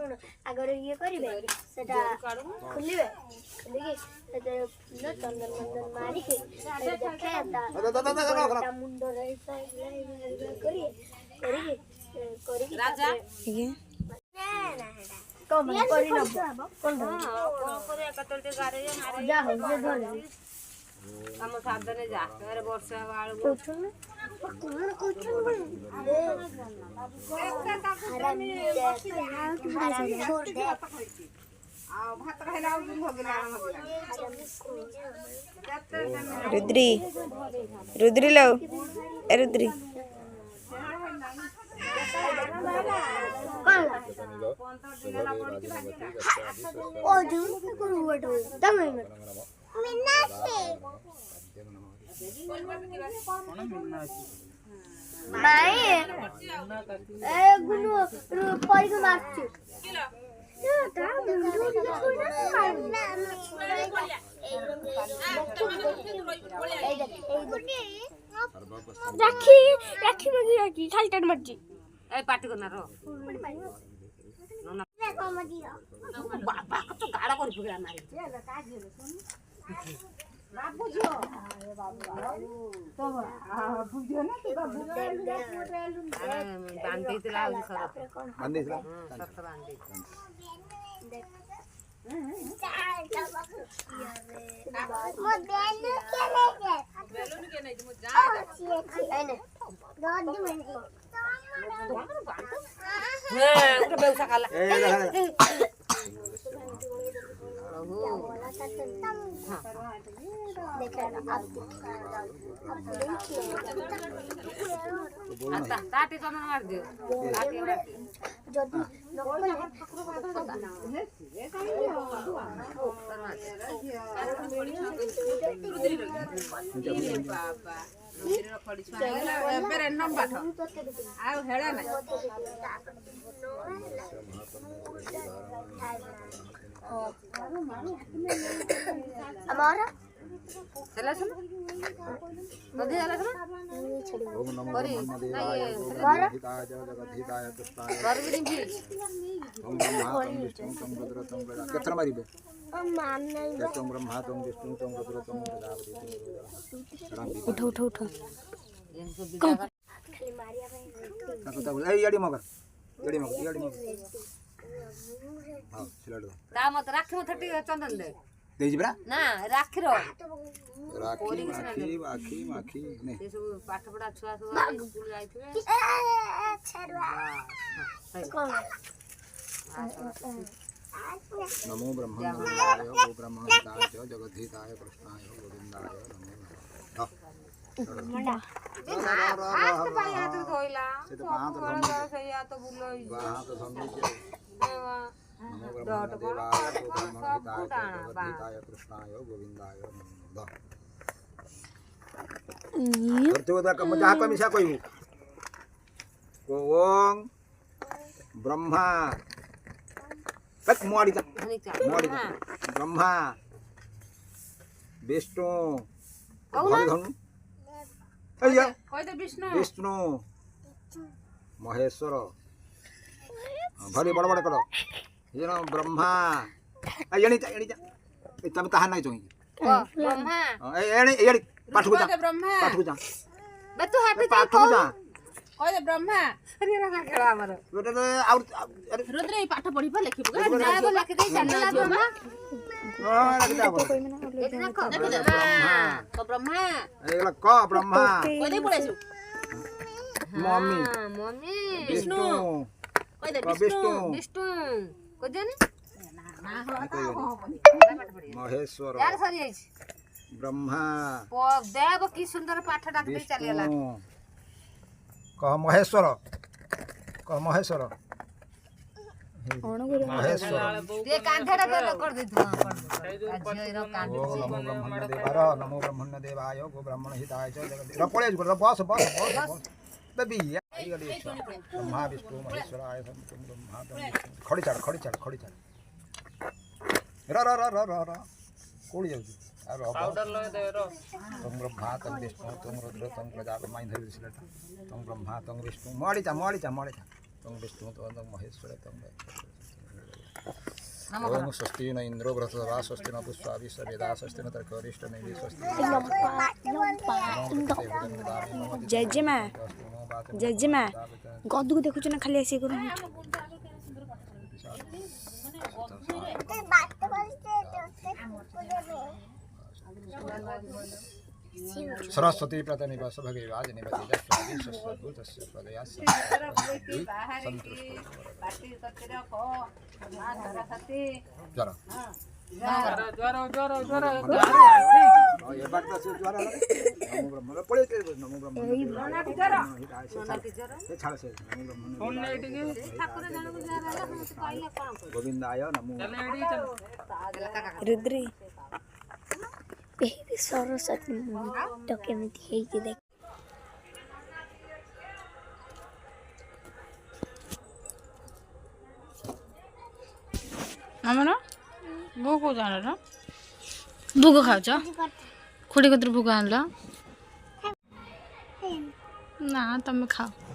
शुण आगर ये करिवे सेटा खुलिवे खुलिके सेटा फूल चंदन मंदन मारी के देखे ता मुंड रही करी राजा कम करी न कोन करे कतलते गारे मारे जा हो जे धर हम साधने जा अरे वर्षा वाल कोछन कोन कोछन रुद्री रुद्री लो रुद्री ओ जो कोन वटो तमे मिन्नासे नहीं ए गुनु परी को मारछु राखी राखी मगी राखी खाली टन मर्जी ए पार्टी करना रो बाबा को तो गाड़ा कर पुगला मारी बाबू जो तो बुझो ना तो बाबू बांधी दिला बांधी दिला सत बांधी मो बेलून के नहीं मो जा आने गाड़ी में ए उठ बेउसा काला ताटी चंदन मार दियो ताटी मार जदी नकले बाबा बेरे नंबर आ हेड़ा ना हमारा चला सुन बदे चला सुन ओम नमो ब्रह्मदेवाय हिताय जगदीताय कृष्णाय बरगडी भी ओम ब्रह्मा तम विष्णु तम रुद्रतम केत्र मारिबे ओम मान नहीं तम ब्रह्मा तम विष्णु तम रुद्रतम प्रजापति उठ उठ उठ खाली मारिया भाई ए याडी मगर हां सिलाड दो ता मत राखी मत ठटी चंदन दे देजी बरा ना राखी रो राखी माखी माखी नहीं ये सब पाठ पढ़ा छुआ सब स्कूल जाइथिबे छरुआ कौन नमो ब्रह्मणेय गो ब्रह्मणिताय जगद्धिताय कृष्णाय गोविंदाय नमो मंडा हाथ पाई हाथ धोइला से तो हाथ धोइला से या तो बुलोई हाथ धोइला नमो ब्रह्मदेवाय ब्रह्मणिताय कृष्णाय गोविंदाय नमो करते हो कम जा कम से कहू ओम ब्रह्मा तक मोड़ी ब्रह्मा विष्णु धनु धनु अయ్యా कोइदे विष्णु महेश्वर भरी बड़ बड़ करो ये ना ब्रह्मा एणी तब कहा नहीं चाहिए ब्रह्मा एणी पाठ को जा बे तू हाथ पाठ को जा कोइदे ब्रह्मा अरे रहा केला हमर और रुद्र पाठ पढ़ी पर लिखिबो जाबो लिख दे चला ब्रह्मा ब्रह्मा एला क ब्रह्मा कोइदे पढेछु मम्मी विष्णु कोइदे विष्णु कोइदे महेश्वर यार सरी आइछ ब्रह्मा देव की सुंदर पाठ डाक दे चलेला कह महेश्वर महेश्वर ते कांठेडा कर देथु नमो ब्रह्मण्यदेवाय गो ब्रह्मणहिताय जगद्धिताय पळे बस बेबी ब्रह्मा विष्णु महेश्वराय ब्रह्मा खड़ी चढ़ रा कोड़ी जाउछी पाउडर लगे दे रो तुम ब्रह्मा तुम विष्णु तुम रुद्र तुम प्रजापति माइन धरि सिलेटा तुम ब्रह्मा तुम विष्णु मोड़ी चा तुम विष्णु तुम महेश्वर तुम ओम स्वस्ति न इंद्रो बृहस्पतिर्वा स्वस्ति न पुष्पाभि सवेदा स्वस्ति न तर्कवरिष्ठ नैवे स्वस्ति जजमा जजमा गदू को देखुछ ना खाली ऐसे करू सरस्वती प्रतनिवास भगवाज निपति जस्वादि स्वस्वभूतस्य पदयास्य जरा ये बात तो ज्वारा नमो ब्रह्म पड़े के नमो ब्रह्म ये छाड़ से नमो ब्रह्म गोविंदाय नमो रुद्री सरस्वती तो केमिति हेइके देख ଆମର ବୋଉ କୋଉ ଜାଣର ଭୋଗ ଖାଉଛ ଖୁଡ଼ି କତିରୁ ଭୋଗ ଆଣିଲ ନା ତମେ ଖାଅ